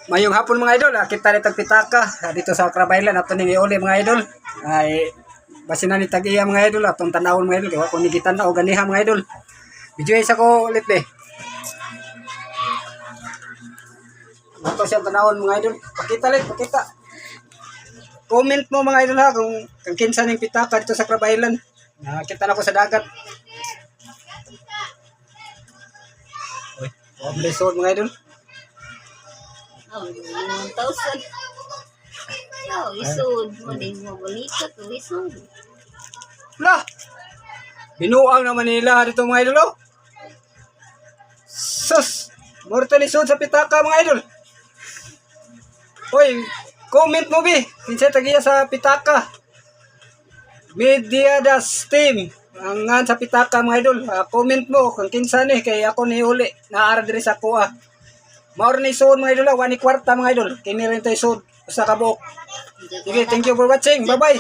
Mayong hapon mga idol, kita rin pitaka dito sa Krabaylan ato ning iuli mga idol. Ay basi na ni tag-iya mga idol atong tanawon mga idol, kaya kung nigitan na o ganiha mga idol. Video isa ko ulit be. Ato siyang tanawon mga idol. Pakita. Comment mo mga idol ha kung kinsa ning pitaka dito sa Krabaylan. Nakita na ko sa dagat. Uy, blessed mga idol. Oh, 1,000. Oh, isod. Maling mo balikat. Isod. Lah! Binuang naman nila dito mga idol oh. Sus! Mortal isod sa pitaka mga idol. Hoy, comment mo bi. Kinsa tagiya sa pitaka. Media das team. Ang nga sa pitaka mga idol. Comment mo kung kinsa ni kay ako ni uli. Naara diri sa kuha. Maor ni isod mga idol. 1/4 mga idol. Kini rin tayo isod. Sa kabok. Sige, thank you for watching. Bye-bye.